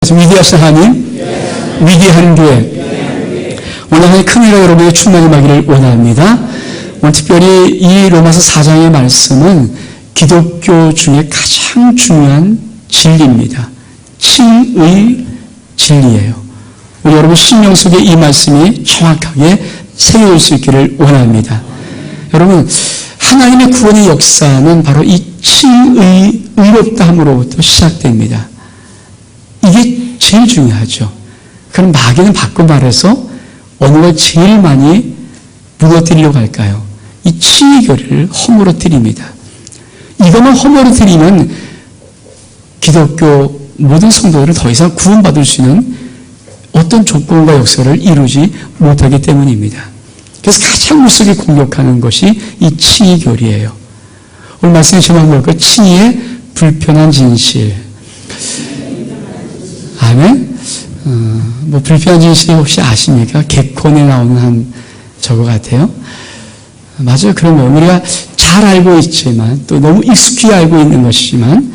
말씀, 위대하신 하나님, 위대한 교회. 오늘 하나님 큰 일과 여러분의 충만히 임하기를 원합니다. 오늘 특별히 이 로마서 4장의 말씀은 기독교 중에 가장 중요한 진리입니다. 칭의 진리예요. 우리 여러분 심령 속에 이 말씀이 정확하게 새겨질 수 있기를 원합니다. 여러분, 하나님의 구원의 역사는 바로 이 칭의, 의롭다함으로부터 시작됩니다. 이게 제일 중요하죠. 그럼 마귀는 바꿔 말해서 어느 걸 제일 많이 무너뜨리려고 할까요? 이 칭의 교리를 허물어뜨립니다. 이것만 허물어뜨리면 기독교 모든 성도들은 더 이상 구원받을 수 있는 어떤 조건과 역사를 이루지 못하기 때문입니다. 그래서 가장 무섭게 공격하는 것이 이 칭의 교리예요. 오늘 말씀의 제목은 뭘까요? 칭의의 불편한 진실. 아멘? 불편한 진실 혹시 아십니까? 개콘에 나오는 한 저거 같아요. 맞아요. 그런 거 우리가 잘 알고 있지만 또 너무 익숙히 알고 있는 것이지만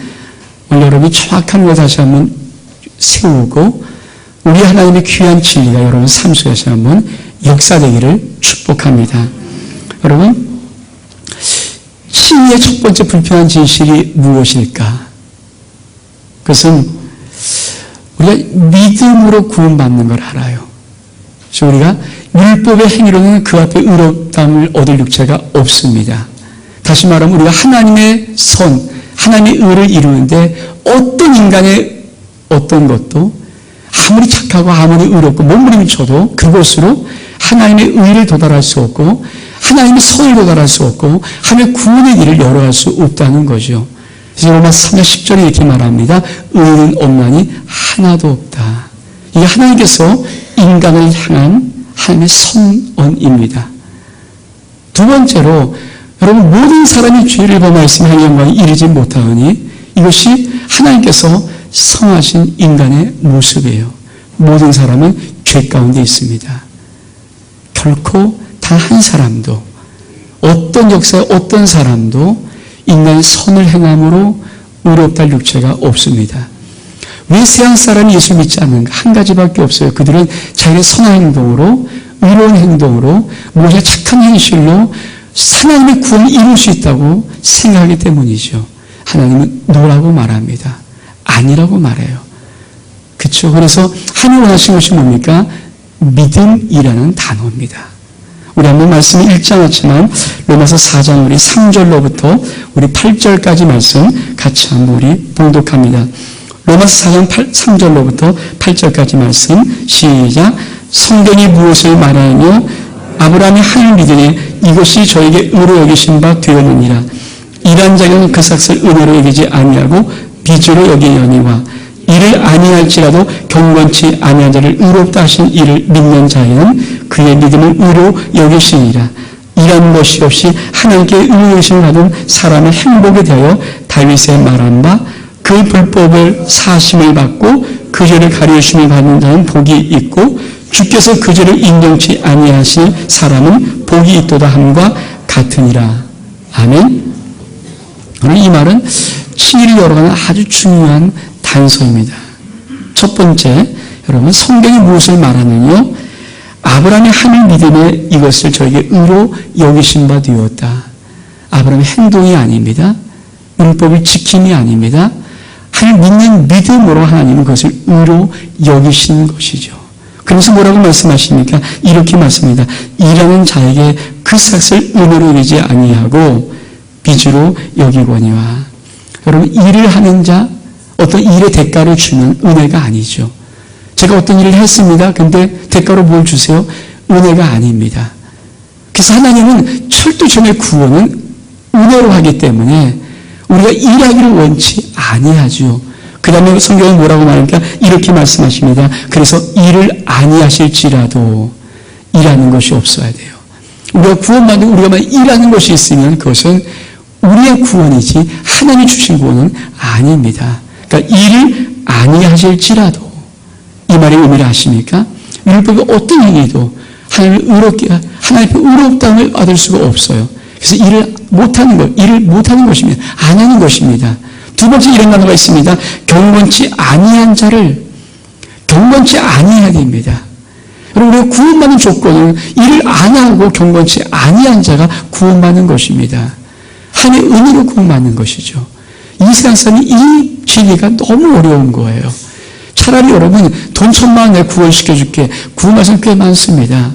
오늘 여러분이 정확한 거 다시 한번 세우고 우리 하나님의 귀한 진리가 여러분 삶 속에서 한번 역사되기를 축복합니다. 여러분, 칭의의 첫 번째 불편한 진실이 무엇일까? 그것은 우리가 믿음으로 구원받는 걸 알아요. 그래서 우리가 율법의 행위로는 그 앞에 의롭다함을 얻을 육체가 없습니다. 다시 말하면 우리가 하나님의 선, 하나님의 의를 이루는데 어떤 인간의 어떤 것도 아무리 착하고 아무리 의롭고 몸부림쳐도 그것으로 하나님의 의를 도달할 수 없고 하나님의 선을 도달할 수 없고 하나님의 구원의 길을 열어갈 수 없다는 거죠. 그래서 로마서 3장 10절에 이렇게 말합니다. 의는 없나니 하나도 없다. 이게 하나님께서 인간을 향한 하나님의 선언입니다. 두 번째로 여러분 모든 사람이 죄를 범하였으면 하나님의 영광에 이르지 못하오니 이것이 하나님께서 성하신 인간의 모습이에요. 모든 사람은 죄 가운데 있습니다. 결코 단 한 사람도 어떤 역사에 어떤 사람도 인간의 선을 행함으로 의롭다 할 육체가 없습니다. 왜 세상 사람이 예수 믿지 않는가? 한 가지밖에 없어요. 그들은 자기의 선한 행동으로 의로운 행동으로 무엇이나 착한 행실로 하나님의 구원을 이룰 수 있다고 생각하기 때문이죠. 하나님은 노라고 말합니다. 아니라고 말해요. 그렇죠? 그래서 하나님 원하시는 것이 뭡니까? 믿음이라는 단어입니다. 우리 한번 말씀을 읽지 않았지만 로마서 4장 우리 3절로부터 우리 8절까지 말씀 같이 한번 우리 봉독합니다. 로마서 4장 3절로부터 8절까지 말씀 시작. 성경이 무엇을 말하느냐? 아브라함이 하나님을 믿으니 이것이 저에게 의로 여기신 바 되었느니라. 일한 자는 그 삭을 은혜로 여기지 아니하고 빚으로 여기려니와 이를 아니할지라도 경건치 아니한 자를 의롭다 하신 이를 믿는 자에는 그의 믿음을 의로 여기시니라. 이런 것이 없이 하나님께 의로우심을 받은 사람의 행복에 대하여 다윗의 말한 바 그 불법을 사심을 받고 그 죄를 가려주심을 받는 자는 복이 있고 주께서 그 죄를 인정치 아니하실 사람은 복이 있도다 함과 같으니라. 아멘. 오늘 이 말은 칭의를 열어가는 아주 중요한 단서입니다. 첫 번째, 여러분 성경이 무엇을 말하느냐? 아브라함의 하나님 믿음에 이것을 저에게 의로 여기신 바 되었다. 아브라함의 행동이 아닙니다. 율법의 지킴이 아닙니다. 하나님 믿는 믿음으로 하나님은 그것을 의로 여기신 것이죠. 그래서 뭐라고 말씀하십니까? 이렇게 말씀합니다. 일하는 자에게 그 삭을 은혜로 여기지 아니하고 빚으로 여기거니와. 여러분 일을 하는 자 어떤 일의 대가를 주는 은혜가 아니죠. 제가 어떤 일을 했습니다. 근데 대가로 뭘 주세요? 은혜가 아닙니다. 그래서 하나님은 철두철미의 구원은 은혜로 하기 때문에 우리가 일하기를 원치 아니하죠. 그 다음에 성경이 뭐라고 말합니까? 이렇게 말씀하십니다. 그래서 일을 아니하실지라도 일하는 것이 없어야 돼요. 우리가 구원받는 우리가 일하는 것이 있으면 그것은 우리의 구원이지 하나님이 주신 구원은 아닙니다. 그러니까 일을 아니하실지라도 이 말의 의미를 아십니까? 율법의 어떤 행위도 하나님의 의롭다함을 받을 수가 없어요. 그래서 일을 못하는 것입니다. 안 하는 것입니다. 두 번째 이런 단어가 있습니다. 경건치 아니한 자를 경건치 아니해야 됩니다. 여러분, 우리가 구원받는 조건은 일을 안 하고 경건치 아니한 자가 구원받는 것입니다. 하나님의 은혜로 구원받는 것이죠. 이 세상 사람이 이 진리가 너무 어려운 거예요. 차라리 여러분 돈 1,000만 원 내가 구원시켜줄게. 구원받은 사람 꽤 많습니다.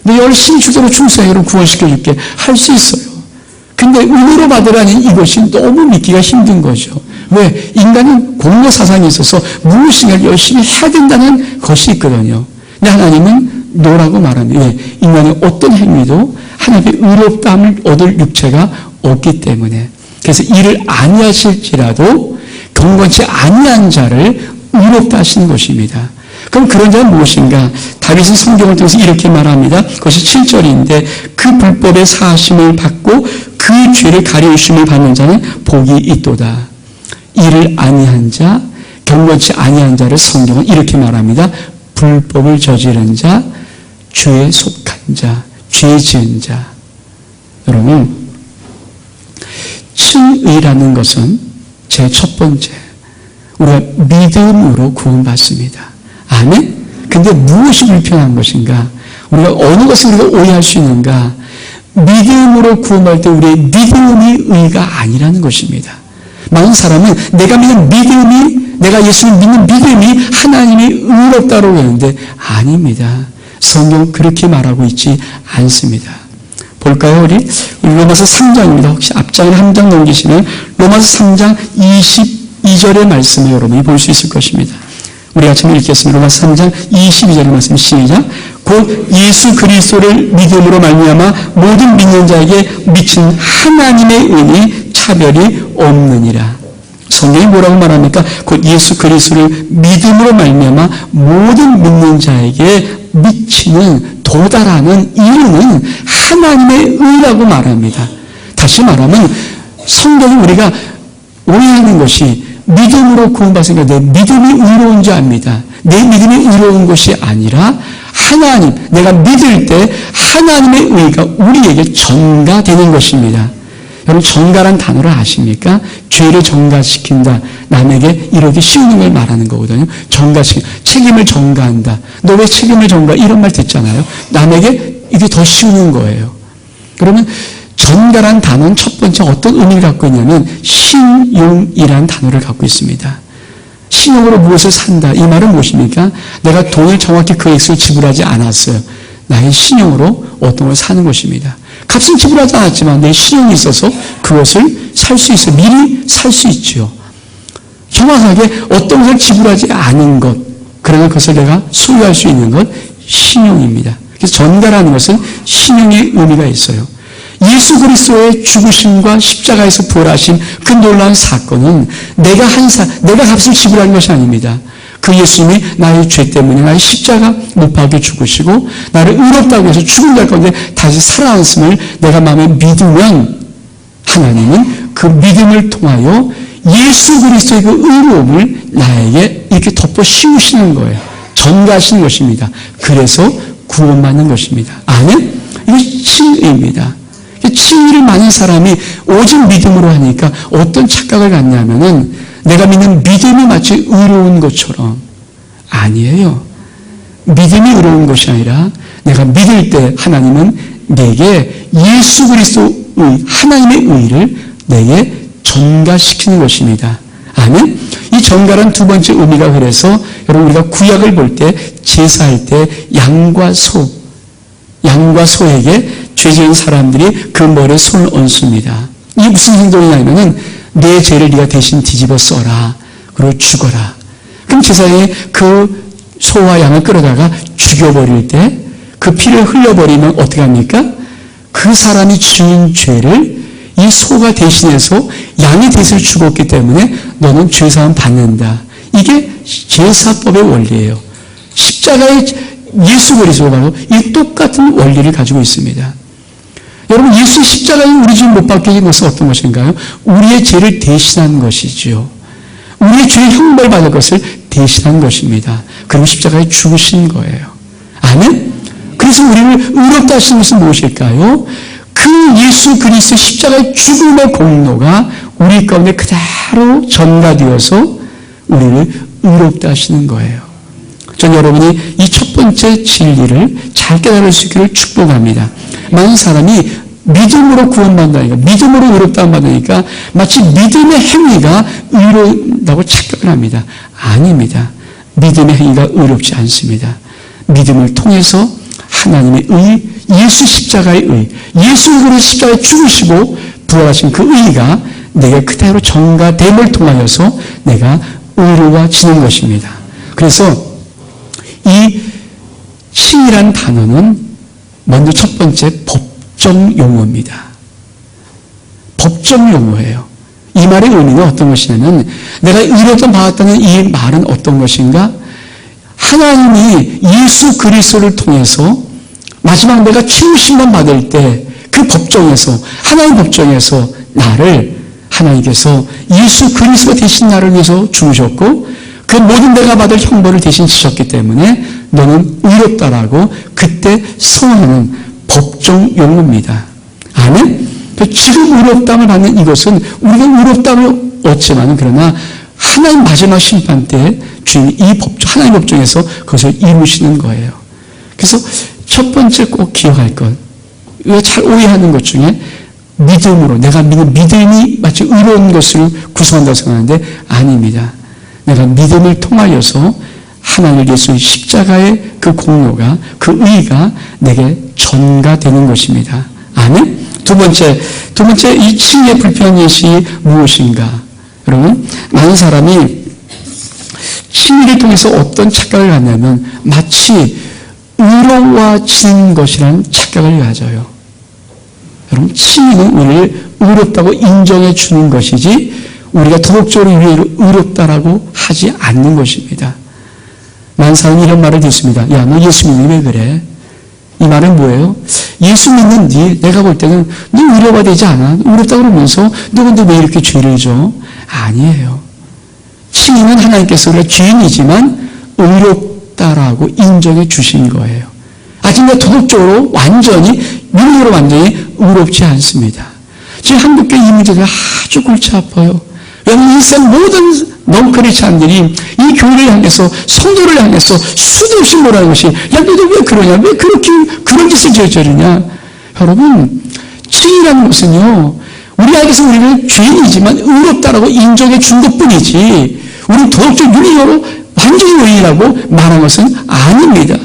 내 열심히 주대로 충성해 여러분 구원시켜줄게. 할 수 있어요. 근데 은혜로 받으라니 이것이 너무 믿기가 힘든 거죠. 왜? 인간은 공로 사상이 있어서 무엇인가 열심히 해야 된다는 것이 있거든요. 근데 하나님은 노라고 말합니다. 왜? 인간의 어떤 행위도 하나님의 의롭다함을 얻을 육체가 없기 때문에. 그래서 일을 아니하실지라도 경건치 아니한 자를 의롭다 하시는 것입니다. 그럼 그런 자는 무엇인가? 다윗은 성경을 통해서 이렇게 말합니다. 그것이 7절인데 그 불법의 사하심을 받고 그 죄를 가려우심을 받는 자는 복이 있도다. 일을 아니한 자, 경건치 아니한 자를 성경은 이렇게 말합니다. 불법을 저지른 자, 죄에 속한 자, 죄 지은 자. 여러분, 칭의라는 것은 제 첫 번째, 우리가 믿음으로 구원받습니다. 아멘? 근데 무엇이 불편한 것인가? 우리가 어느 것을 우리가 오해할 수 있는가? 믿음으로 구원받을 때 우리의 믿음이 의가 아니라는 것입니다. 많은 사람은 내가 믿는 믿음이, 내가 예수를 믿는 믿음이 하나님이 의롭다고 하는데 아닙니다. 성경 그렇게 말하고 있지 않습니다. 볼까요? 우리 로마서 3장입니다. 혹시 앞장을 한 장 넘기시면 로마서 3장 22절의 말씀을 여러분이 볼 수 있을 것입니다. 우리 같이 읽겠습니다. 로마서 3장 22절의 말씀 시작. 곧 예수 그리스도를 믿음으로 말미암아 모든 믿는 자에게 미친 하나님의 은이 차별이 없느니라. 성경이 뭐라고 말합니까? 곧 예수 그리스도를 믿음으로 말미암아 모든 믿는 자에게 미치는 도달하는 이유는 하나님의 의라고 말합니다. 다시 말하면 성경이 우리가 오해하는 것이 믿음으로 구원받으니까 내 믿음이 의로운 줄 압니다. 내 믿음이 의로운 것이 아니라 하나님, 내가 믿을 때 하나님의 의가 우리에게 전가되는 것입니다. 여러분, 전가란 단어를 아십니까? 죄를 전가시킨다. 남에게 이렇게 씌우는 걸 말하는 거거든요. 전가시킨다. 책임을 전가한다. 너 왜 책임을 전가? 이런 말 듣잖아요. 남에게 이게 더 씌우는 거예요. 그러면 전가란 단어는 첫 번째 어떤 의미를 갖고 있냐면 신용이라는 단어를 갖고 있습니다. 신용으로 무엇을 산다. 이 말은 무엇입니까? 내가 돈을 정확히 그 액수를 지불하지 않았어요. 나의 신용으로 어떤 걸 사는 것입니다. 값은 지불하지 않았지만 내 신용이 있어서 그것을 살 수 있어요. 미리 살 수 있죠. 정확하게 어떤 것을 지불하지 않은 것, 그러나 그것을 내가 소유할 수 있는 것, 신용입니다. 그래서 전가라는 것은 신용의 의미가 있어요. 예수 그리스도의 죽으심과 십자가에서 부활하신 그 놀라운 사건은 내가 값을 지불한 것이 아닙니다. 그 예수님이 나의 죄 때문에 나의 십자가 못 박혀 죽으시고 나를 의롭다고 해서 죽은 자 가운데 다시 살아났음을 내가 마음에 믿으면 하나님은 그 믿음을 통하여 예수 그리스도의 그 의로움을 나에게 이렇게 덮어 씌우시는 거예요. 전가하시는 것입니다. 그래서 구원받는 것입니다. 아멘? 이것이 칭의입니다. 칭의를 많은 사람이 오직 믿음으로 하니까 어떤 착각을 갖냐면은 내가 믿는 믿음이 마치 의로운 것처럼. 아니에요. 믿음이 의로운 것이 아니라 내가 믿을 때 하나님은 내게 예수 그리스도의 하나님의 의를 내게 전가시키는 것입니다. 아멘? 이 전가란 두 번째 의미가 그래서 여러분 우리가 구약을 볼 때 제사할 때 양과 소에게 죄 지은 사람들이 그 머리에 손을 얹습니다. 이게 무슨 행동이냐면은 내 죄를 네가 대신 뒤집어 써라. 그리고 죽어라. 그럼 제사장이 그 소와 양을 끌어다가 죽여버릴 때 그 피를 흘려버리면 어떻게 합니까? 그 사람이 지은 죄를 이 소가 대신해서 양이 대신해서 죽었기 때문에 너는 죄사함 받는다. 이게 제사법의 원리예요. 십자가의 예수 그리스도가 바로 이 똑같은 원리를 가지고 있습니다. 여러분, 예수의 십자가에 우리 죄를 못 받게 한 것은 어떤 것인가요? 우리의 죄를 대신한 것이죠. 우리의 죄의 형벌 받을 것을 대신한 것입니다. 그리고 십자가에 죽으신 거예요. 아멘? 그래서 우리를 의롭다 하시는 것은 무엇일까요? 그 예수 그리스도의 십자가의 죽음의 공로가 우리 가운데 그대로 전가되어서 우리를 의롭다 하시는 거예요. 전 여러분이 이 첫 번째 진리를 잘 깨달을 수 있기를 축복합니다. 많은 사람이 믿음으로 구원받는다니까, 믿음으로 의롭다함 받으니까 마치 믿음의 행위가 의롭다고 착각을 합니다. 아닙니다. 믿음의 행위가 의롭지 않습니다. 믿음을 통해서 하나님의 의, 예수 십자가의 의, 예수 그리스도 십자가에 죽으시고 부활하신 그 의가 내게 그대로 전가됨을 통하여서 내가 의로워지는 것입니다. 그래서 이 칭이란 단어는 먼저 첫 번째 법정 용어입니다. 법정 용어예요. 이 말의 의미는 어떤 것이냐면 내가 의롭다함 받았다는 이 말은 어떤 것인가? 하나님이 예수 그리스도를 통해서 마지막 내가 치유심만 받을 때 그 법정에서, 하나님 법정에서 나를 하나님께서 예수 그리스도 대신 나를 위해서 죽으셨고 그 모든 내가 받을 형벌을 대신 지셨기 때문에 너는 의롭다라고 그때 선언하는 법정 용어입니다. 아멘? 지금 의롭다함을 받는 이것은 우리가 의롭다함을 얻지만 그러나 하나님 마지막 심판 때 주님이 이 법정, 하나님 법정에서 그것을 이루시는 거예요. 그래서 첫 번째 꼭 기억할 것, 우리가 잘 오해하는 것 중에 믿음으로, 내가 믿는 믿음이 마치 의로운 것을 구성한다고 생각하는데 아닙니다. 내가 믿음을 통하여서 하나님 예수의 십자가의 그 공로가, 그 의가 내게 전가되는 것입니다. 아멘? 두 번째 이 칭의의 불필요한 예시 무엇인가? 여러분, 많은 사람이 칭의를 통해서 어떤 착각을 갖냐면 마치 의로워지는 것이라는 착각을 가져요. 여러분, 칭의는 우리를 의롭다고 인정해 주는 것이지 우리가 도덕적으로 우리를 의롭다라고 하지 않는 것입니다. 많은 사람이 이런 말을 듣습니다. 야, 너 예수 믿니 왜 그래? 이 말은 뭐예요? 예수 믿는 내가 볼 때는 너 의로가 되지 않아? 의롭다 그러면서 너 근데 왜 이렇게 죄를 져? 아니에요. 칭의는 하나님께서 우리가 죄인이지만 의롭다라고 인정해 주신 거예요. 아직 내 도덕적으로 완전히, 윤리로 완전히 의롭지 않습니다. 지금 한국교회 이 문제가 아주 골치 아파요. 왜냐하면 일생 모든 넝크리스찬들이 이 교회를 향해서, 성도를 향해서 수도 없이 뭐라는 것이, 야, 너도 왜 그러냐? 왜 그런 짓을 저지르냐? 여러분, 칭의라는 것은요, 우리 안에서 우리는 죄인이지만 의롭다라고 인정해 준 것 뿐이지, 우리 도덕적 윤리적으로 완전히 의인이라고 말한 것은 아닙니다.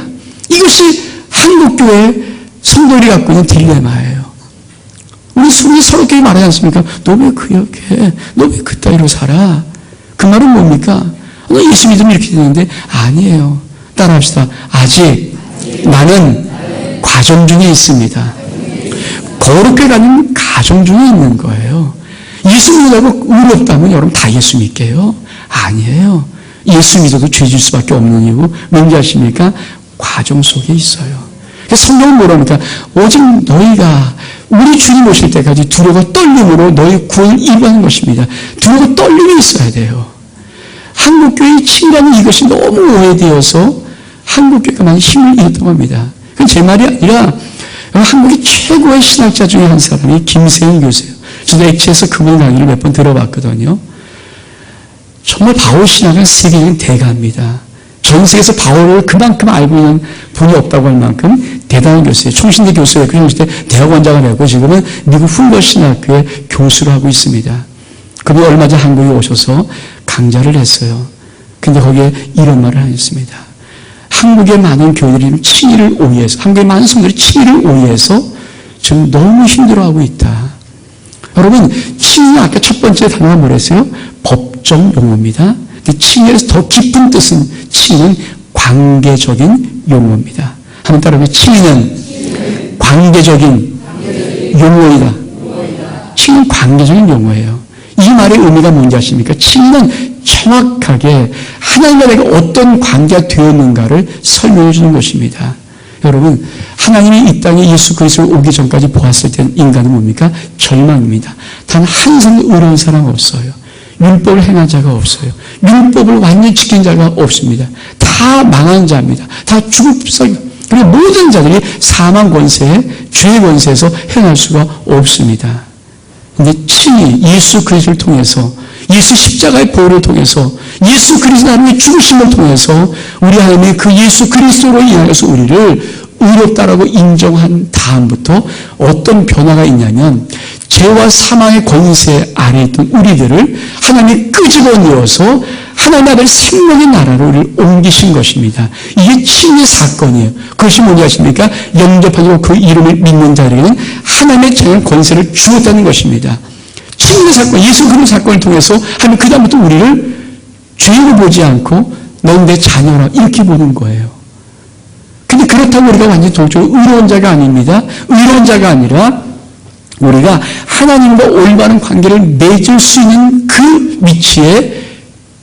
이것이 한국교회 성도들이 갖고 있는 딜레마예요. 우리 서로끼리 말하지 않습니까? 너 왜 그렇게, 너 왜 그따위로 살아? 그 말은 뭡니까? 너 예수 믿으면 이렇게 되는데 아니에요. 따라합시다. 아직 나는 과정 중에 있습니다. 거룩해 가는 과정 중에 있는 거예요. 예수 믿으라고 의롭다면 여러분 다 예수 믿게요? 아니에요. 예수 믿어도 죄질 수밖에 없는 이유 뭔지 아십니까? 과정 속에 있어요. 성경은 뭐라 합니까? 오직 너희가 우리 주님 오실 때까지 두려움과 떨림으로 너희 구원을 이루는 것입니다. 두려움과 떨림이 있어야 돼요. 한국교회의 칭이라는 이것이 너무 오해되어서 한국교회가 많이 힘을 잃었다고 합니다. 그건 제 말이 아니라 한국의 최고의 신학자 중에 한 사람이 김세영 교수예요. 저도 액체에서 그분 강의를 몇 번 들어봤거든요. 정말 바울 신학은 세계적인 대가입니다. 전 세계에서 바울을 그만큼 알고 있는 분이 없다고 할 만큼 대단한 교수예요. 총신대 교수예요. 그리고 그때 대학원장을 했고 지금은 미국 훈버신학교의 교수를 하고 있습니다. 그분이 얼마 전 한국에 오셔서 강좌를 했어요. 근데 거기에 이런 말을 하셨습니다. 한국의 많은 교회들이 칭의를 오해해서, 한국의 많은 성도들이 칭의를 오해해서 지금 너무 힘들어하고 있다. 여러분, 칭의는 아까 첫 번째 단어가 뭐랬어요? 법정 용어입니다. 칭의에서 더 깊은 뜻은 칭의는 관계적인 용어입니다. 한번 따라해보세요. 칭의는 관계적인 용어이다. 칭의는 관계적인 용어예요. 이 말의 의미가 뭔지 아십니까? 칭의는 정확하게 하나님과 내가 어떤 관계가 되었는가를 설명해 주는 것입니다. 여러분, 하나님이 이 땅에 예수 그리스도를 오기 전까지 보았을 때 인간은 뭡니까? 절망입니다. 단 한 사람 의로운 사람 없어요. 율법을 행한 자가 없어요. 율법을 완전히 지킨 자가 없습니다. 다 망한 자입니다. 다 죽을 그리고 모든 자들이 사망 권세에, 죄의 권세에서 행할 수가 없습니다. 근데 칭의, 예수 그리스도를 통해서 예수 십자가의 보혈을 통해서 예수 그리스도 하나님의 죽으심을 통해서 우리 하나님의 그 예수 그리스도로 인하여서 우리를 의롭다라고 인정한 다음부터 어떤 변화가 있냐면 죄와 사망의 권세 아래에 있던 우리들을 하나님이 끄집어내어서 하나님 아들 생명의 나라로 우리를 옮기신 것입니다. 이게 칭의 사건이에요. 그것이 뭐냐 하십니까? 영접하고 그 이름을 믿는 자에게는 하나님의 자연 권세를 주었다는 것입니다. 칭의 사건, 예수 그리스도 사건을 통해서 하나님 그 다음부터 우리를 죄로 보지 않고 넌 내 자녀라 이렇게 보는 거예요. 근데 그렇다고 우리가 완전히 도저히 의로운 자가 아닙니다. 의로운 자가 아니라 우리가 하나님과 올바른 관계를 맺을 수 있는 그 위치에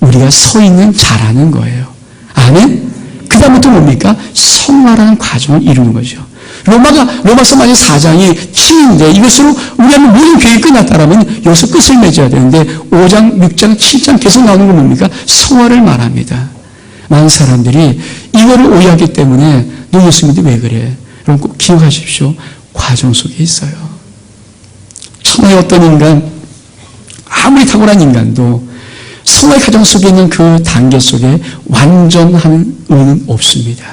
우리가 서 있는 자라는 거예요. 아멘? 그 다음부터 뭡니까? 성화라는 과정을 이루는 거죠. 로마서 만약 4장이 칭인데 이것으로 우리는 모든 계획이 끝났다라면 여기서 끝을 맺어야 되는데 5장, 6장, 7장 계속 나오는 건 뭡니까? 성화를 말합니다. 많은 사람들이 이거를 오해하기 때문에 너 예수 믿는데 왜 그래? 여러분 꼭 기억하십시오. 과정 속에 있어요. 천하의 어떤 인간, 아무리 탁월한 인간도 성화의 과정 속에 있는 그 단계 속에 완전한 의는 없습니다.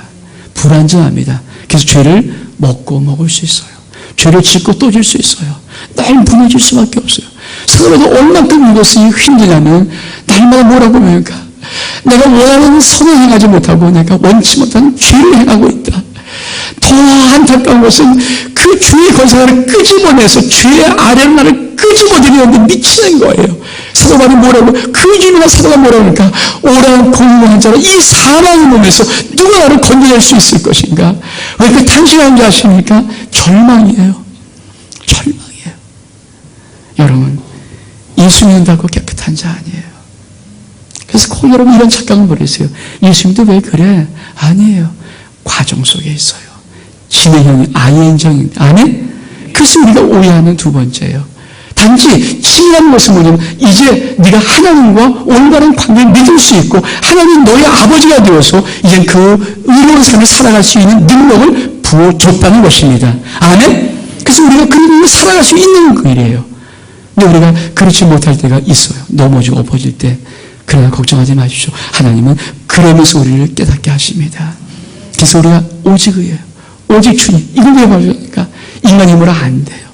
불완전합니다. 그래서 죄를 먹을 수 있어요. 죄를 짓고 또 질 수 있어요. 날 무너질 수밖에 없어요. 사람들도 얼만큼 이것이 힘드냐면 날마다 뭐라고 합니까? 내가 원하는 선을 행하지 못하고 내가 원치 못하는 죄를 행하고 있다. 더 안타까운 것은 그 죄의 권세를 끄집어내서 죄의 아래로 나를 끄집어내려는데 미치는 거예요. 사도바울이 뭐라고? 그 주님이나 사도가 뭐라고 하니까 오라는 공무한 자로 이 사망의 몸에서 누가 나를 건져낼 수 있을 것인가? 왜 그 탄식하는 줄 아십니까? 절망이에요. 절망이에요. 여러분, 예수 믿는다고 깨끗한 자 아니에요. 그래서 꼭 여러분 이런 착각을 버리세요. 예수님도 왜 그래? 아니에요. 과정 속에 있어요. 진행형이 IN정인데 아멘? 그래서 우리가 오해하는 두 번째예요. 단지 칭이라는 것은 뭐냐면 이제 네가 하나님과 올바른 관계를 믿을 수 있고 하나님 너의 아버지가 되어서 이제 그 의로운 삶을 살아갈 수 있는 능력을 부어줬다는 것입니다. 아멘? 그래서 우리가 그 능력을 살아갈 수 있는 그 일이에요. 근데 우리가 그렇지 못할 때가 있어요. 넘어지고 엎어질 때. 그러나 걱정하지 마십시오. 하나님은 그러면서 우리를 깨닫게 하십니다. 그래서 우리가 오직 의예요. 오직 주님. 이걸 왜 말합니까? 인간 힘으로 안 돼요.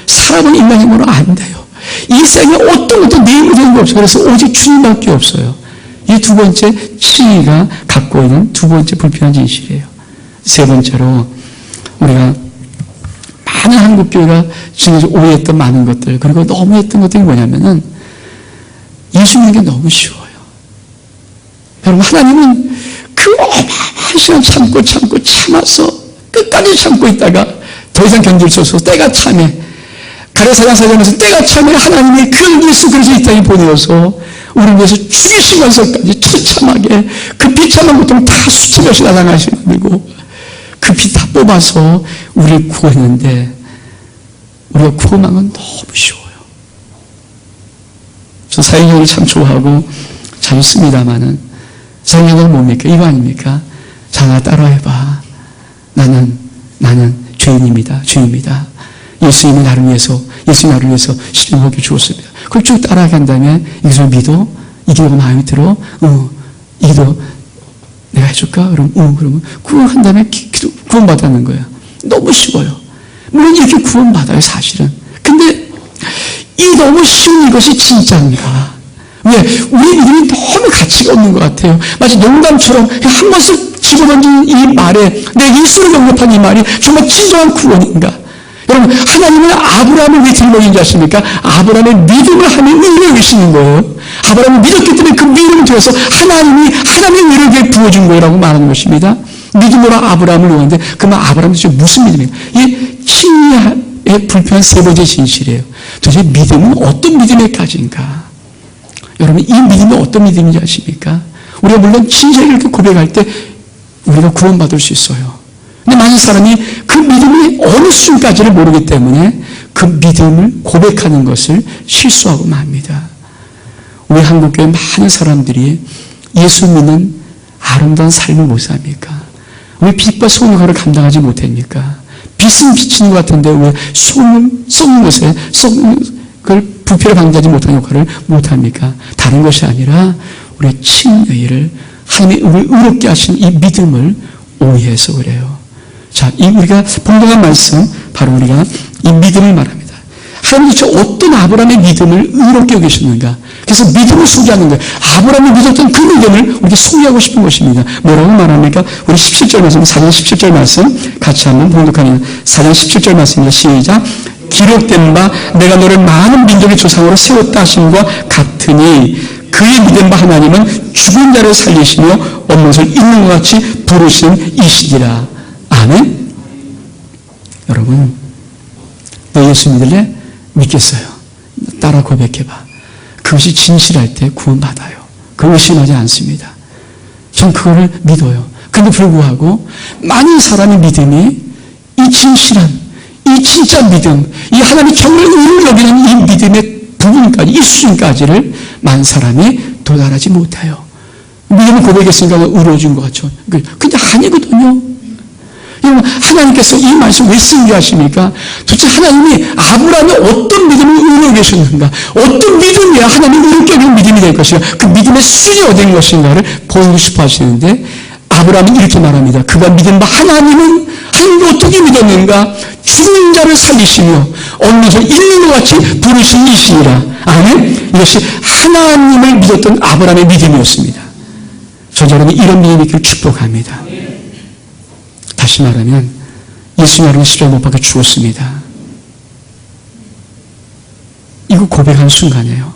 사람은 인간 힘으로 안 돼요. 이 세상에 어떤 것도 내 힘으로 되는 게 없어요. 그래서 오직 주님밖에 없어요. 이 두 번째 칭의가 갖고 있는 두 번째 불필요한 진실이에요. 세 번째로 우리가 많은 한국교회가 지금까지 오해했던 많은 것들 그리고 너무 했던 것들이 뭐냐면은 예수 믿는 게 너무 쉬워요. 여러분 하나님은 그 어마어마한 시간 참아서 끝까지 참고 있다가 더 이상 견딜 수 없어서 때가 참해 가랴사냥 사장에서 때가 참해 하나님이 그 예수 그리스도 이 땅에 보내어서 우리를 위해서 죽이시면서까지 처참하게 그 비참한 고통 다 수치몇이나 당하시고 그 피 다 뽑아서 우리를 구했는데 우리가 구원한 건 너무 쉬워요. 저 사형을 참 좋아하고 자주 씁니다마는 사형은 뭡니까? 이거 아닙니까? 자, 나 따라해봐. 나는 죄인입니다. 예수님이 나를 위해서 십자가를 주었습니다. 그걸 쭉 따라간 다음에 이것을 믿어? 이게 너가 마음에 들어? 이기도 내가 해줄까? 그러면 구원한 다음에 구원받았는 거예요. 너무 쉬워요. 물론 이렇게 구원받아요, 사실은. 근데 이 너무 쉬운 이것이 진짜인가? 왜? 우리 믿음이 너무 가치가 없는 것 같아요. 마치 농담처럼 한 번씩 집어던진 이 말에 내 예수를 영접한 이 말이 정말 진정한 구원인가? 여러분 하나님은 아브라함을 왜 들먹인지 아십니까? 아브라함의 믿음을 하나님 의를 여기시는 거예요. 아브라함을 믿었기 때문에 그 믿음을 통해서 하나님의 의를 부어준 거라고 말하는 것입니다. 믿음으로 아브라함을 놓았는데 그러면 아브라함은 도대체 무슨 믿음이에요? 이 칭의의 불편한 세 번째 진실이에요. 도대체 믿음은 어떤 믿음의 가지인가? 여러분 이 믿음은 어떤 믿음인지 아십니까? 우리가 물론 진실을 이렇게 고백할 때 우리가 구원받을 수 있어요. 근데 많은 사람이 그 믿음이 어느 수준까지를 모르기 때문에 그 믿음을 고백하는 것을 실수하고 맙니다. 우리 한국교회 많은 사람들이 예수 믿는 아름다운 삶을 못 삽니까? 왜 빛과 소음의 거를 감당하지 못합니까? 빛은 비치는 것 같은데 왜 소음 썩는 곳에 그걸 부패를 방지하지 못하는 역할을 못합니까? 다른 것이 아니라 우리의 친의를 하나님이 우리를 의롭게 하신 이 믿음을 오해해서 그래요. 자, 이 우리가 본문의 말씀, 바로 우리가 이 믿음을 말합니다. 하나님이 저 어떤 아브라함의 믿음을 의롭게 여기셨는가? 그래서 믿음을 소개하는 거예요. 아브라함이 믿었던 그 믿음을 우리가 소개하고 싶은 것입니다. 뭐라고 말합니까? 우리 17절 말씀, 4장 17절 말씀 같이 한번 봉독합니다. 4장 17절 말씀입니다. 시작. 기록된 바 내가 너를 많은 민족의 조상으로 세웠다 하심과 같으니 그의 믿은 바 하나님은 죽은 자를 살리시며 없는 것을 있는 것 같이 부르신 이시니라. 아멘. 여러분, 너 예수 믿을래? 믿겠어요. 따라 고백해봐. 그것이 진실할 때 구원받아요. 그 의심하지 않습니다. 전 그거를 믿어요. 그런데 불구하고 많은 사람의 믿음이 이 진실한, 이 진짜 믿음, 이 하나님이 정말 의를 여기는 이 믿음의 부분까지, 이 수준까지를 많은 사람이 도달하지 못해요. 믿음을 고백했으니까 의로워진 것 같죠. 근데 아니거든요. 여러분, 하나님께서 이 말씀 왜 쓰게 하십니까? 도대체 하나님이 아브라함의 어떤 믿음을 의롭게 계셨는가? 어떤 믿음이야 하나님이 의롭게 하는 믿음이 될 것인가? 그 믿음의 수준이 어딘 것인가를 보이고 싶어 하시는데, 아브라함은 이렇게 말합니다. 그가 믿은 바 하나님은 하나님이 어떻게 믿었는가? 죽은 자를 살리시며 없는 것을 있는 것 같이 부르신 이시니라. 아멘. 이것이 하나님을 믿었던 아브라함의 믿음이었습니다. 저 여러분 이런 믿음이 있기를 축복합니다. 다시 말하면 예수님 여러분 십자가에 못 박혀 죽었습니다. 이거 고백한 순간이에요.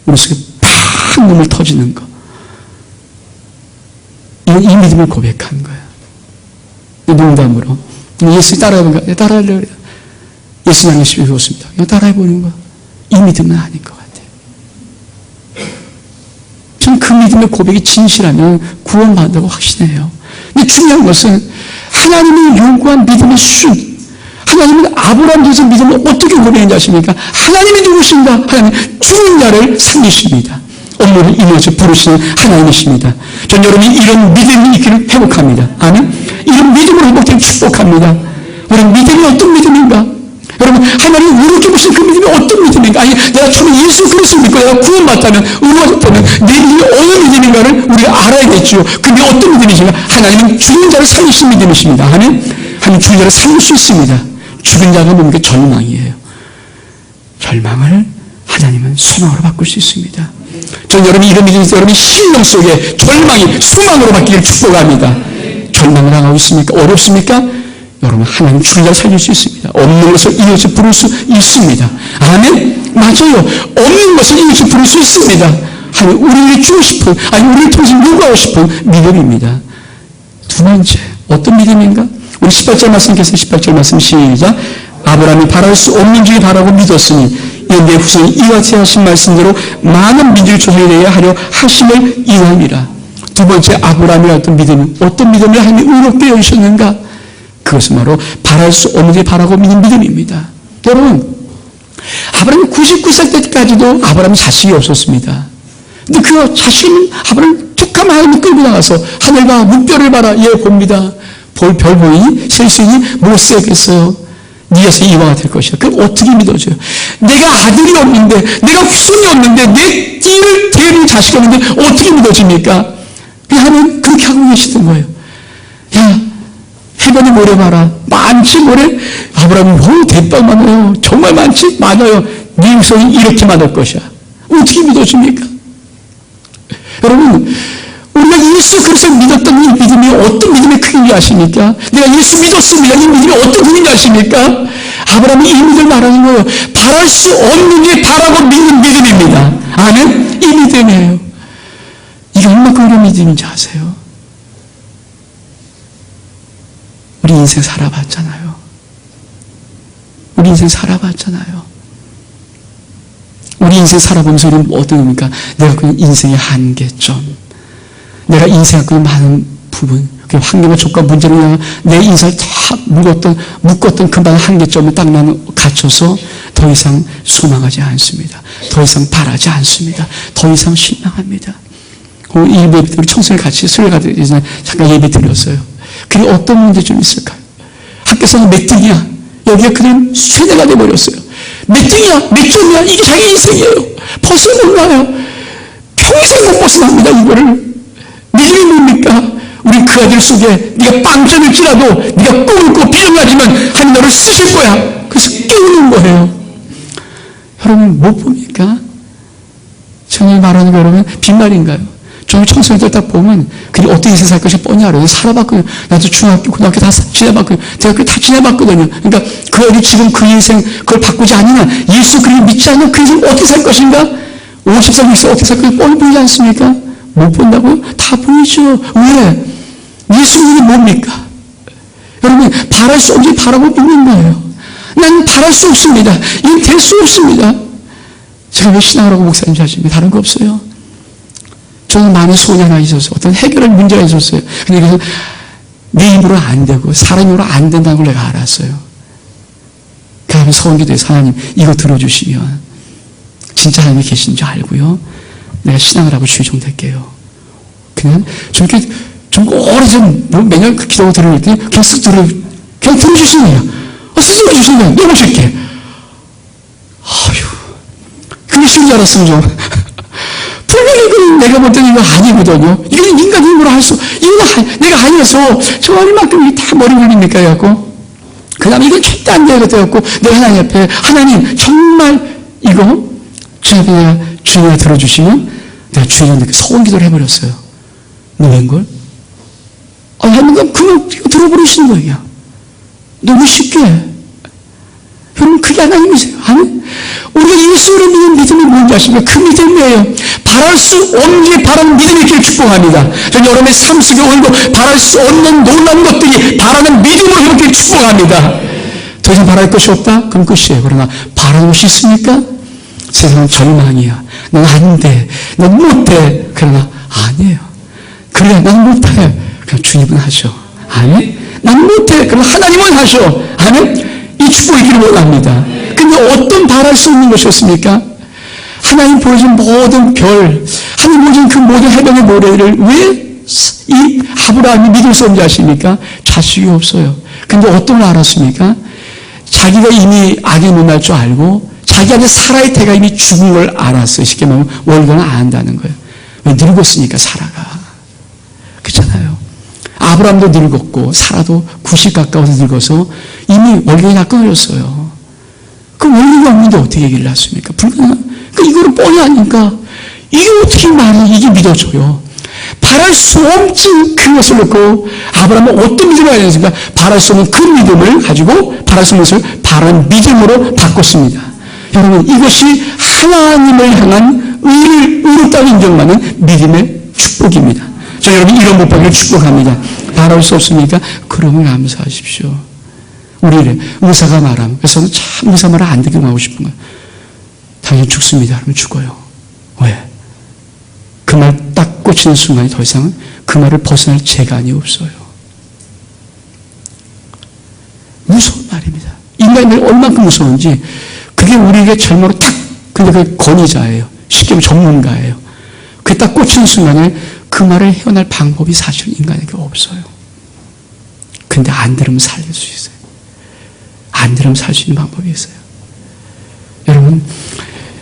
우리 속에 팍 눈물 터지는 거. 이건 이 믿음을 고백한 거예요. 농담으로 예수 따라해보니까 따라하려고 그래요. 예수 나는 십자가에 죽었습니다. 이거 따라해보는 거. 이 믿음은 아닌 것 같아요. 전 그 믿음의 고백이 진실하면 구원받는다고 확신해요. 근데 중요한 것은 하나님이 요구한 믿음의 수준, 하나님은 아브라함에 대해서 믿음을 어떻게 고백했는지 아십니까? 하나님이 누구신가? 하나님 죽은 자를 살리십니다. 업무를 이루어서 부르시는 하나님이십니다. 전 여러분이 이런 믿음이 있기를 회복합니다. 아멘. 이런 믿음으로 회복되면 축복합니다. 우리 믿음이 어떤 믿음인가? 여러분, 하나님이 의롭게 보신 그 믿음이 어떤 믿음인가? 아니, 내가 처음에 예수 그리스도를 믿고 내가 구원받다면, 의로워졌다면 내 믿음이 어느 믿음인가를 우리가 알아야겠죠. 그 믿음이 어떤 믿음이신가? 하나님은 죽은 자를 살리신 믿음이십니다. 아멘. 하나님 죽은 자를 살릴 수 있습니다. 죽은 자가 뭡니까? 절망이에요. 절망을 하나님은 소망으로 바꿀 수 있습니다. 전 여러분이 이런 믿음에서 여러분이 심령 속에 절망이 소망으로 바뀌기를 축복합니다. 절망을 당하고 있습니까? 어렵습니까? 여러분, 하나님 죽은 자를 살릴 수 있습니다. 없는 것을 이어서 부를 수 있습니다. 아멘? 맞아요. 없는 것을 이어서 부를 수 있습니다. 하나님 우리를 주고 싶은, 아니 우리를 통해서 요구하고 싶은 믿음입니다. 두 번째, 어떤 믿음인가? 우리 18절 말씀께서 18절 말씀 시작. 아브라함이 바랄 수 없는 줄이 바라고 믿었으니 이는 내 후손이 이와 같이 하신 말씀대로 많은 민족의 조상이 되어야 하려 하심을 인함이라. 두 번째, 아브라함의 어떤 믿음은 어떤 믿음을 하나님이 의롭게 여기셨는가? 그것은 바로 바랄 수 없는 데 바라고 믿는 믿음입니다. 여러분, 아브라함이 99살 때까지도 아브라함이 자식이 없었습니다. 근데 그 자식은 아브라함을 툭하면 하나님이 끌고 나가서 하늘과 물별을 봐라. 예, 봅니다. 별 보이니? 실수이니? 모세겠어요. 네가서 이와 같을 것이야. 그럼 어떻게 믿어져요? 내가 아들이 없는데, 내가 후손이 없는데, 내 띠를 대는 자식이 없는데 어떻게 믿어집니까? 하나님 그렇게 하고 계시던 거예요. 야, 해변에 모래 봐라. 많지 모래? 아브라함이 너무 대빵 많아요. 정말 많지? 많아요. 네 후손이 이렇게 많을 것이야. 어떻게 믿어집니까? 여러분, 우리가 예수 그리스도를 믿었던 이 믿음이 어떤 믿음의 크기인지 아십니까? 내가 예수 믿었습니다. 이 믿음이 어떤 크기인지 아십니까? 아브라함이 이 믿음을 말하는 거예요. 바랄 수 없는 게 바라고 믿는 믿음입니다. 아멘? 이 믿음이에요. 이게 얼마큼 어려운 믿음인지 아세요? 우리 인생 살아봤잖아요. 우리 인생 살아봤잖아요. 우리 인생 살아보면서 우리는 어떤 겁니까? 내가 그 인생의 한계점, 내가 인생의 그 많은 부분, 그 환경과 조건 문제로 인해 내 인생을 다 묶었던 그 많은 한계점에 딱 나는 갇혀서 더 이상 소망하지 않습니다. 더 이상 바라지 않습니다. 더 이상 실망합니다. 일부 예배 우리 청소년 같이 수요일 전에 잠깐 예배 드렸어요. 그게 어떤 문제점이 있을까요? 학교에서는 몇 등이야. 여기가 그냥 쇠뇌가 돼버렸어요. 몇 등이야? 몇 점이야? 이게 자기 인생이에요. 벗어 못 나요. 평생 못 벗어납니다, 이거를. 믿음이 뭡니까? 우리 그 아들 속에 네가 빵점일지라도 네가 꿈을 꾸고 비전하지만 하나님 너를 쓰실 거야. 그래서 깨우는 거예요. 여러분 못 봅니까? 정말 말하는 거 여러분 빈말인가요? 저희 청소년들 딱 보면 그게 어떻게 인생 살 것이 뻔히 알아요. 살아봤거든요. 나도 중학교, 고등학교 다 지내봤거든요. 대학교 다 지내봤거든요. 그러니까 그 아이 지금 그 인생 그걸 바꾸지 않으면 예수 그리스도 믿지 않으면 그 인생 어떻게 살 것인가? 50살, 60살 어떻게 살 것인가? 뻔히 보이지 않습니까? 못 본다고요? 다 보이죠. 왜? 예수님이 뭡니까? 여러분 바랄 수 없이 바라고 믿는 거예요. 난 바랄 수 없습니다. 이건 될 수 없습니다. 제가 왜 신앙하라고 목사님 하십니까? 다른 거 없어요. 저는 많은 소원이 하나 있었어요. 어떤 해결할 문제가 있었어요. 근데 그래서 내 입으로 안 되고 사람 입으로 안 된다는 걸 내가 알았어요. 그 다음에 서원기도에서 하나님 이거 들어주시면 진짜 하나님이 계신 줄 알고요. 내가 신앙을 하고 주의 종 될게요. 그냥 저렇게 좀 오래전 매년 그 기도가 들어올 때 그냥 쓱 그냥 들어주시는 거예요. 스스로 주시는 거예요. 너무 쉽게. 아휴. 그게 쉬운 줄 알았으면 좀. 불교는 내가 볼 때는 이거 아니거든요. 이거는 인간 힘으로 할 수, 이거는 내가 아니어서 저 얼마큼 다 머리 굴립니까? 해갖고. 그 다음에 이건 절대 안 되겠다고 내가 하나님 앞에, 하나님, 정말 이거 주님 앞에 내가 주님을 들어주시면 내가 주님한테 서원 기도를 해버렸어요. 너 웬걸? 하나님, 그냥 들어버리시는 거예요. 너무 쉽게. 여러분, 그게 하나님이세요. 아멘? 우리가 예수를 믿는 믿음이 뭔지 아십니까? 그 믿음이에요. 바랄 수 없는 바라는 믿음이 있기를 축복합니다. 저는 여러분의 삶 속에 오늘도 바랄 수 없는 놀라운 것들이 바라는 믿음으로 회복되기를 축복합니다. 더 이상 바랄 것이 없다? 그럼 끝이에요. 그러나 바라는 것이 있습니까? 세상은 절망이야. 넌 안 돼. 넌 못해. 그러나 아니에요. 그래, 난 못해. 그럼 주님은 하셔. 아멘? 난 못해. 그럼 하나님은 하셔. 아멘? 이 축복이 있기를 원합니다. 근데 어떤 바랄 수 없는 것이었습니까? 하나님 보여준 모든 별, 하나님 보여준 그 모든 해변의 모래를 왜 이 아브라함이 믿을 수 없는지 아십니까? 자식이 없어요. 근데 어떤 걸 알았습니까? 자기가 이미 악에 못 날 줄 알고 자기한테 사라의 태가 이미 죽은 걸 알았어요. 쉽게 말하면 월경을 안 한다는 거예요. 왜? 늙었으니까 사라가. 그렇잖아요. 아브라함도 늙었고 사라도 90 가까워서 늙어서 이미 월경이 다 끊어졌어요. 그럼 월경이 없는데 어떻게 얘기를 했습니까? 불가능한. 그러니까 이거를 뻔히 하니까 이게 어떻게 말이 이게 믿어져요. 바랄 수 없진 그것을 놓고 아브라함은 어떤 믿음을 가지고 있습니까? 바랄 수 없는 그 믿음을 가지고 바랄 수 없는 것을 바라는 믿음으로 바꿨습니다. 여러분 이것이 하나님을 향한 의롭다고 인정받는 믿음의 축복입니다. 저 여러분 이런 못 받기를 축복합니다. 바랄 수 없습니까? 그러면 감사하십시오. 우리 이래 의사가 말하면 그래서 저는 참 의사 말을 안 듣기만 하고 싶은 거예요. 당신 죽습니다. 그러면 죽어요. 왜? 그 말 딱 꽂히는 순간이 더 이상 그 말을 벗어날 재간이 없어요. 무서운 말입니다. 인간이 얼만큼 무서운지 그게 우리에게 절망으로 딱 근데 그게 권위자예요. 쉽게 말하면 전문가예요. 그게 딱 꽂히는 순간에 그 말을 헤어날 방법이 사실 인간에게 없어요. 근데 안 들으면 살릴 수 있어요. 안 들으면 살 수 있는 방법이 있어요. 여러분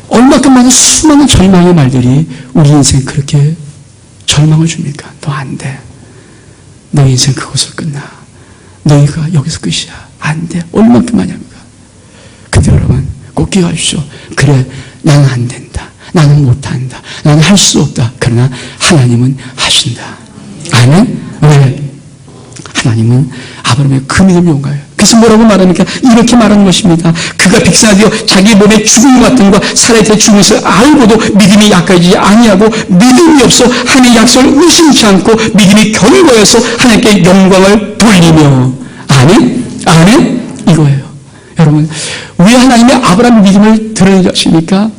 얼마큼 많은 수많은 절망의 말들이 우리 인생 그렇게 절망을 줍니까? 너 안 돼. 너 인생 그것으로 끝나. 너희가 여기서 끝이야. 안 돼. 얼마큼 많이 합니까? 근데 여러분 꼭 기억하십시오. 그래 나는 안 된다. 나는 못한다. 나는 할 수 없다. 그러나 하나님은 하신다. 아멘? 왜? 하나님은 아브라함의 그 믿음이 온 거예요. 그래서 뭐라고 말합니까? 이렇게 말하는 것입니다. 그가 백성하여 자기 몸에 죽은 것 같은 것과 살에 대해 죽은 것을 알고도 믿음이 약해지지 아니하고 믿음이 없어 하나님의 약속을 의심치 않고 믿음이 견고해서 하나님께 영광을 돌리며 아멘? 아멘? 이거예요. 여러분 왜 하나님의 아브라함의 믿음을 드러내지 않습니까?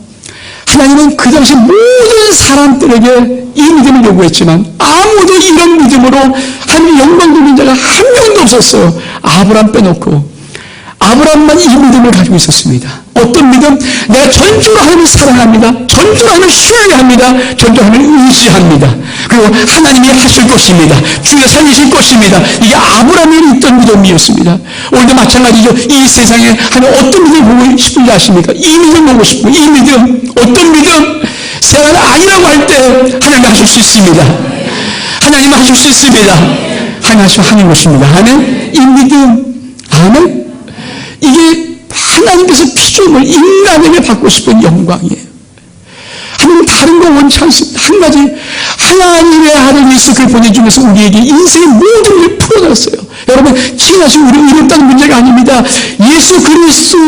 하나님은 그 당시 모든 사람들에게 이 믿음을 요구했지만 아무도 이런 믿음으로 하나님의 영광 돌린 자가 한 명도 없었어요. 아브라함 빼놓고 아브라함만 이 믿음을 가지고 있었습니다. 어떤 믿음? 내가 전적으로 하나님을 사랑합니다. 전적으로 하나님을 신뢰합니다. 전적으로 하나님을 의지합니다. 그리고 하나님이 하실 것입니다. 주여 살리실 것입니다. 이게 아브라함이 있던 믿음이었습니다. 오늘도 마찬가지죠. 이 세상에 하나님 어떤 믿음을 보고 싶은지 아십니까? 이 믿음 보고 싶고, 이 믿음, 어떤 믿음? 세상가 아니라고 할 때 하나님 하실 수 있습니다. 하나님 하실 수 있습니다. 하나님 하는 것입니다. 아멘. 이 믿음, 아멘. 이게 하나님께서 피조물 인간에게 받고 싶은 영광이에요. 하나님 다른 거 원치 않습니다. 한 가지, 하나님의 아들 예수 그를 보내주면서 우리에게 인생의 모든 걸 풀어놨어요. 여러분, 지나신 우리 의롭다는 문제가 아닙니다. 예수 그리스도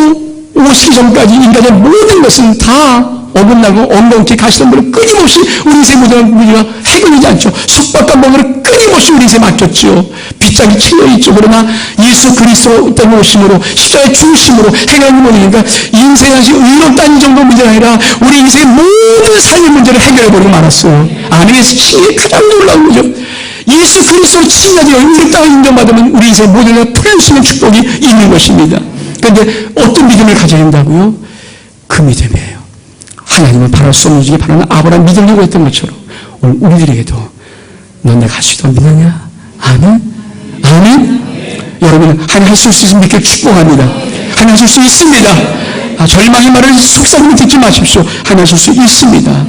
오시기 전까지 인간의 모든 것은 다 어긋나고 엉겅퀴 가시덤불을 끊임없이 우리 인생 모든 문제가 해결되지 않죠. 속박과 멍을 끊임없이 우리 인생에 맡겼죠. 빗장이 칠려있죠. 그러나 예수 그리스도 때문에 오심으로 십자가의 죽으심으로 해결하는 문제니까 인생이 아직 의롭다는 정도 문제가 아니라 우리 인생의 모든 삶의 문제를 해결해버리고 말았어요. 아멘에서 이게 가장 놀라운 거죠. 예수 그리스도로 칭하지 의롭다고 인정받으면 우리 인생의 모든 걸 풀어낼 수 있는 축복이 있는 것입니다. 그런데 어떤 믿음을 가져야 된다고요? 그 믿음이에요. 하나님을 바랄 수 없는 중에 바라는 아브라함 믿음을 요구했던 것처럼 오늘 우리들에게도 넌 내가 할 수 있다고 믿느냐? 아멘? 아멘? 여러분 하나님 할 수 있으면 믿게 축복합니다. 하나님 하실 수 있습니다. 절망의 말을 속삭임을 듣지 마십시오. 하나님 하실 수 있습니다.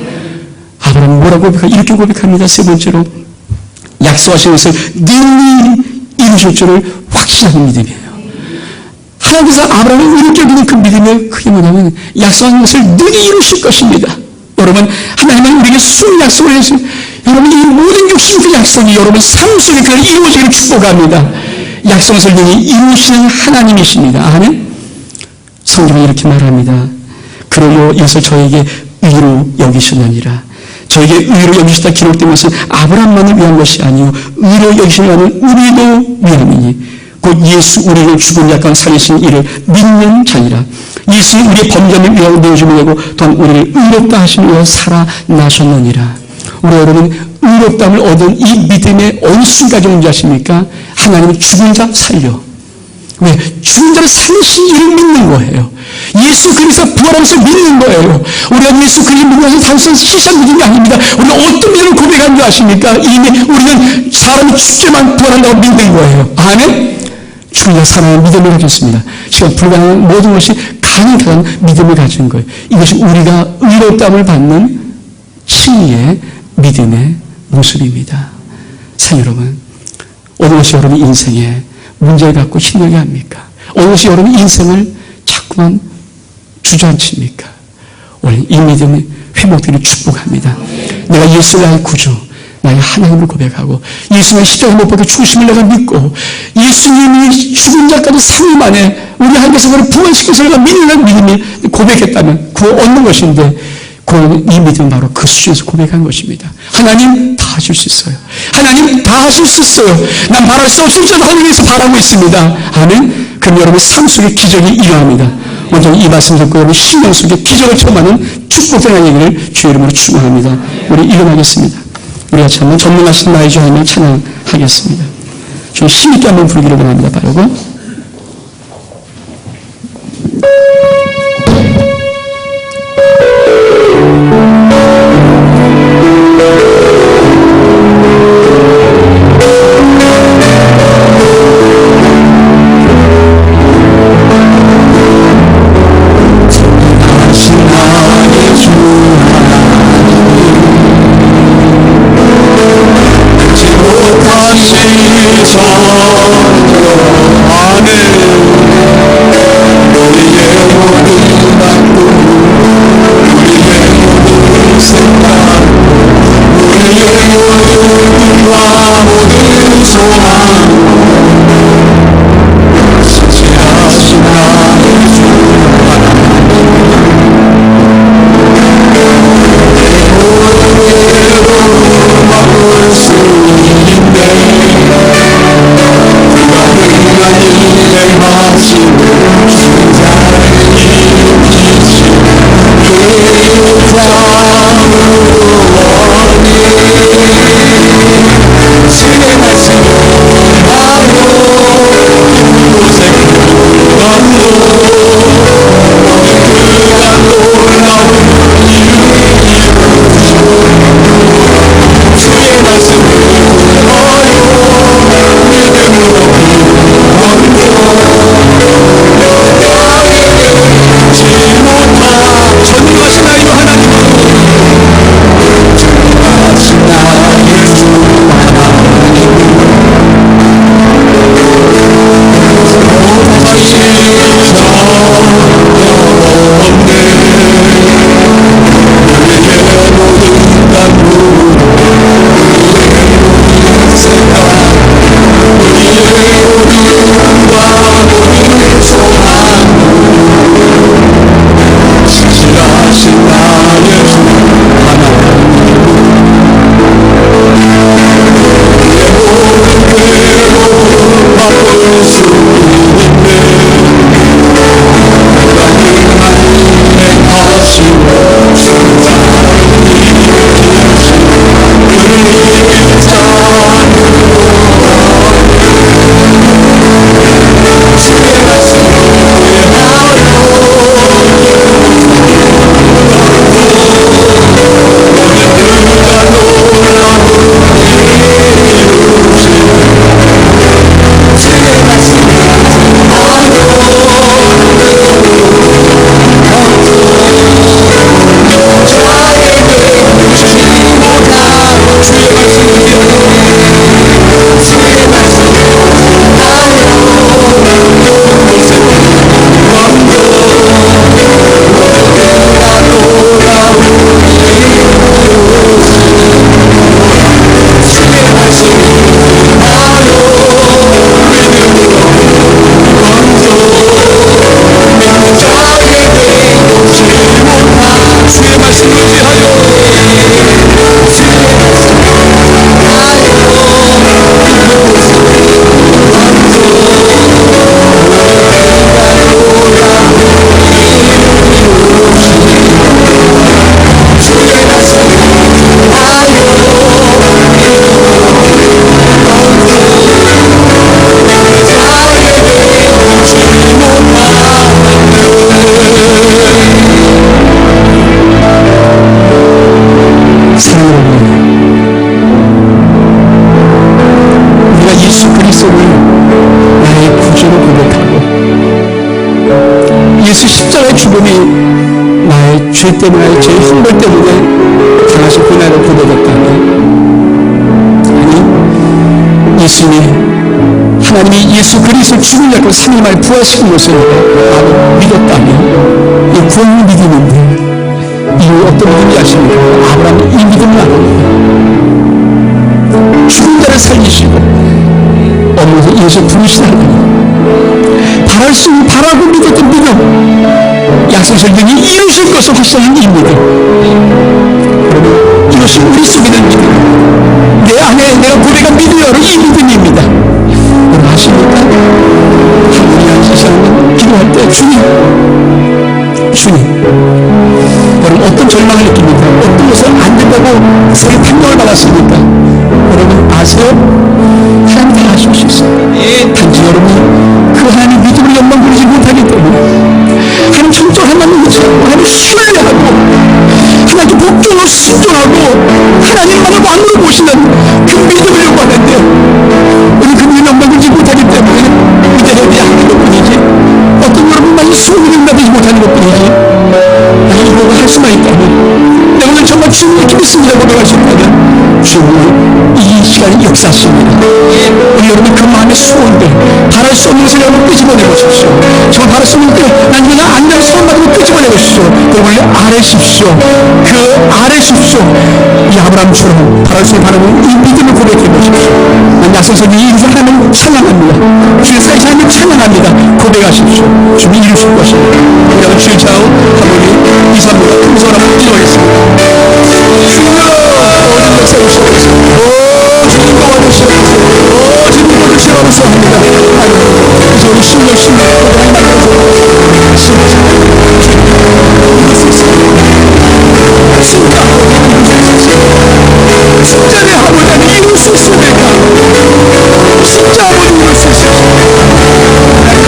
아브라함은 뭐라고 고백합니까? 이렇게 고백합니다. 세 번째로 약속하신 것을 능히 이루실 줄을 확신하는 믿음이에요. 하나님께서 아브라함을 이렇게 믿는 그 믿음이 그게 뭐냐면 약속한 것을 능히 이루실 것입니다. 여러분 하나님은 우리에게 수많은 약속을 해주세요. 여러분 이 모든 육신 그 약속이 여러분 삶 속에 그걸 이루어지기를 축복합니다. 약속을 능히 이루시는 하나님이십니다. 아멘. 성경은 이렇게 말합니다. 그러므로 이것을 저에게 의로 여기시느니라. 저에게 의로 여기시다 기록된 것은 아브라함만을 위한 것이 아니요 의로 여기시는 우리도 위함이니 곧 예수 우리를 죽은 자 가운데 살리신 이를 믿는 자니라. 예수 우리의 범죄를 위하여 내어주며 되고 또한 우리를 의롭다 하시며 위하여 살아나셨느니라. 우리 여러분 의롭다함을 얻은 이 믿음의 어느 순간까지 온지 아십니까? 하나님은 죽은 자 살려. 왜? 죽은 자를 살리신 이를 믿는 거예요. 예수 그리스도 부활하면서 믿는 거예요. 우리가 예수 그리스도 믿는 것은 단순히 시선 믿음이 아닙니다. 우리가 어떤 믿음을 고백하는 줄 아십니까? 이미 우리는 사람이 죽지만 부활한다고 믿는 거예요. 아멘? 죽은 자 살아나는 믿음을 가졌습니다. 시간 불가능한 모든 것이 가능한 믿음을 가진 거예요. 이것이 우리가 의롭다함을 받는 칭의의 믿음의 모습입니다. 사 여러분, 어느 것이 여러분 인생에 문제를 갖고 힘들게 합니까? 어느 것이 여러분 인생을 자꾸만 주저앉힙니까? 오늘 이 믿음의 회복되는 축복합니다. 내가 예수를 나의 구주, 나의 하나님을 고백하고 예수님의 십자가에 못 박혀 죽으심을 내가 믿고 예수님이 죽은 자까지 3일 만에 우리 하나님께서 그를 부활시켜서 내가 믿는 믿음이 고백했다면 그거 얻는 것인데 이 믿음은 바로 그 수준에서 고백한 것입니다. 하나님 다 하실 수 있어요. 하나님 다 하실 수 있어요. 난 바랄 수 없을지라도 하나님께서 바라고 있습니다. 아멘. 그럼 여러분 삶 속에 기적이 일어납니다. 먼저 이 말씀 듣고 여러분 신령 속에 기적을 체험하는 축복되는 얘기를 주의 이름으로 축원합니다. 우리 일어나겠습니다. 우리가 참 전능하신 나의 주 하나님을 찬양하겠습니다. 좀 힘있게 한번 부르기를 원합니다. 바르고 죄 때문에, 죄의 형벌 때문에 당하신 고난을 고백했다면, 아니, 예수님이, 하나님이 예수 그리스도 죽은 자고 3일 만에 부활시킨 것을 나도 믿었다면, 이 구원을 믿음인데, 이후 어떤 믿음이 하십니까? 아브라함은 이 믿음을 안 합니다. 죽은 자를 살리시고, 어머니 예수 부르시다 하나님, 바라고 믿었던 믿음, 약속을 능히 이루실 것을 확신하는 이 믿음, 여러분, 이것이 우리 속에 있는 믿음, 내 안에 내가 고백한 믿음이 바로 이 믿음입니다. 여러분 아십니까? 하나님이 앉으시는 기도할 때 주님, 여러분 어떤 절망을 느낍니까? 어떤 것을 안 된다고 세계 판정을 받았습니까? 여러분 아세요? 하나님 다 하실 수 있어요. 단지 여러분이 그 하나님 믿음을 영광 부리지 못하기 때문에, 하나님 청정 하나님 의지하고, 하나님 신뢰하고, 하나님 복종을 순종하고, 하나님만을 왕으로 보시는 그 믿음을 요구하는데, 우리 그 믿음을 영광 부리지 못하기 때문에 이제는 하는 것 뿐이지, 어떤 여러분만이 소원을 응답하지 못하는 것 뿐이지, 나는 이거 할 수만 있다면, 내가 오늘 정말 주님을 이렇게 믿습니다 고백하셨다면, 주님은 이 시간에 역사하십니다. 우리 여러분 그 마음의 소원들, 바랄 수 없는 것을 여러분 끄집어내보십시오. 정말 바랄 수 없는 것들, 난 그냥 안전을 소원받고 끄집어내보십시오. 그리고 아래십시오. 그 아래십시오. 이 아브라함처럼 바랄 수 없는 바라는 이 믿음을 고백해보십시오. 난 약속선이 이루신 하나님을 찬양합니다. 주의 사이시 하나님을 찬양합니다. 고백하십시오. 주님 이루실 것입니다. 우리가 주의 좌우 하나님 이사입니다. 큰소리 한번 기도하겠습니다. 주여 모든 역사 오시옵소서. 주님 도와주시옵소서. 주님 도와주시옵소서 합니다. 이제 우리 신령 하나님 만나서 진짜의 하나님 이룰 수 있습니까? 진짜 아버지 이룰 수 있습니까? 하나님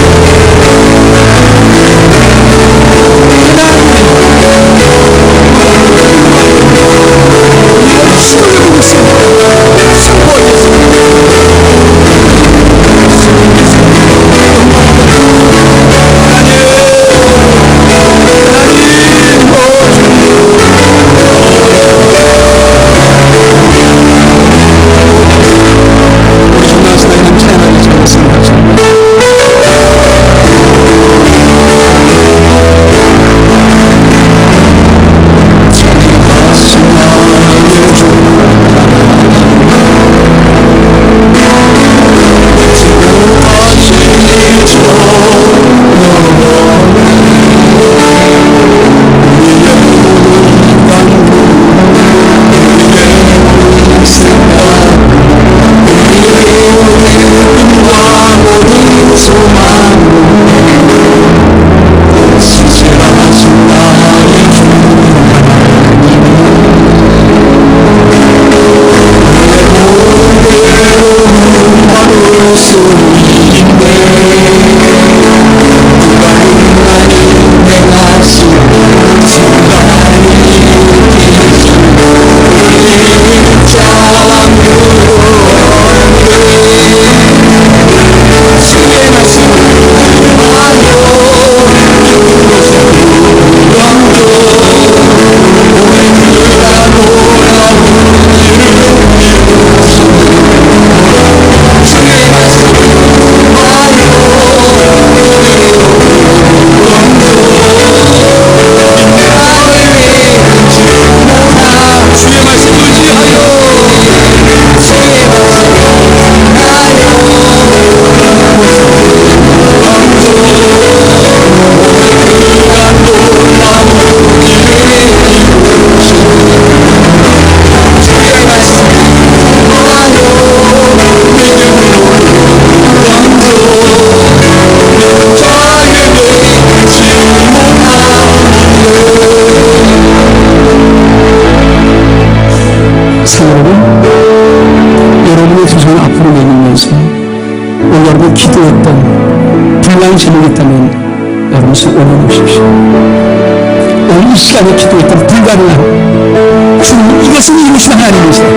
여러분 기도했던 불량한 제목이 있다면 여러분 손 올려놓으십시오. 오늘 이 시간에 기도했던 불가능한 주님 이것은 이루신 하나님이시다.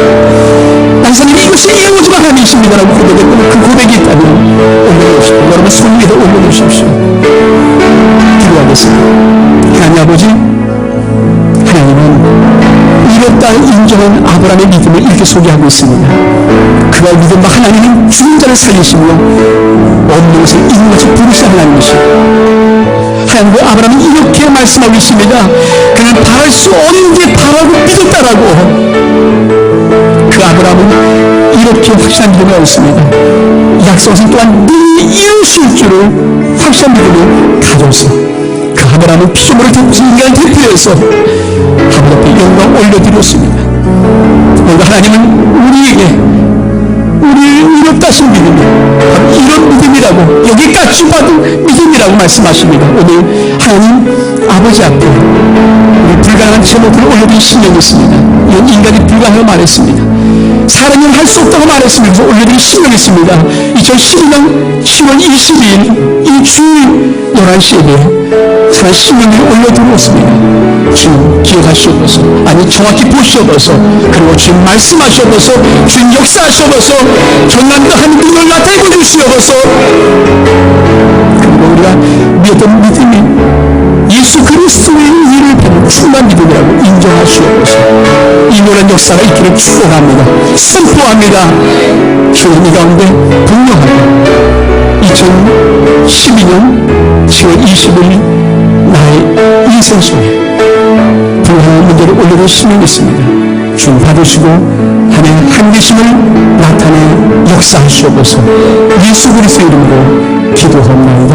나사님 이것이 이루어진 하나님이십니다라고 고백했던 그 고백이 있다면 올려놓으십시오. 여러분 손 위에 올려놓으십시오. 기도하겠습니다. 하나님 아버지, 하나님은 이뤘다 인정한 아브라함의 믿음을 이렇게 소개하고 있습니다. 그가 믿음 하나님은 죽은 자를 살리시며 없는 것을 있는 것을 부르신 하나님이시오. 하나님 그 아브라함은 이렇게 말씀하고 있습니다. 그는 바랄 수 없는 게 바라고 믿었다라고. 그 아브라함은 이렇게 확실한 믿음을 얻었습니다. 약속은 또한 네 이루실 줄을 확실한 믿음을 가져서 그 아브라함은 피조물을 대표해서 인간을 대표해서 하나님 앞에 영광 올려드렸습니다. 오늘 하나님은 우리에게 우리를 이롭다 하신 믿음이 이런 믿음이라고 여기까지 받은 믿음이라고 말씀하십니다. 오늘 하나님 아버지 앞에 우리 불가능한 제목을 올려드린 신명이 있습니다. 이건 인간이 불가능하다고 말했습니다. 사람이 할 수 없다고 말했습니다. 그래서 올려드린 신명이 있습니다. 2012년 10월 22일 이 주일 11시에 저는 신명을 올려드렸습니다. 주님 기억하시옵소서, 아니 정확히 보시옵소서, 그리고 주님 말씀하시옵소서, 주님 역사하시옵소서, 전남도 하나님 능력을 나타내 주시옵소서. 그리고 우리가 믿었던 믿음이 예수 그리스도의 일을 받는 충만 믿음이라고 인정하시옵소서. 이 노란 역사가 있기를 축원합니다. 선포합니다. 주님 이 가운데 분명하게 2012년 10월 20일 나의 인생 속에 불가능한 문제를 올려놓은 신명이 있습니다. 주님 받으시고 하나님의 한계심을 나타내 역사하시옵소서. 예수 그리스도의 이름으로 기도합니다.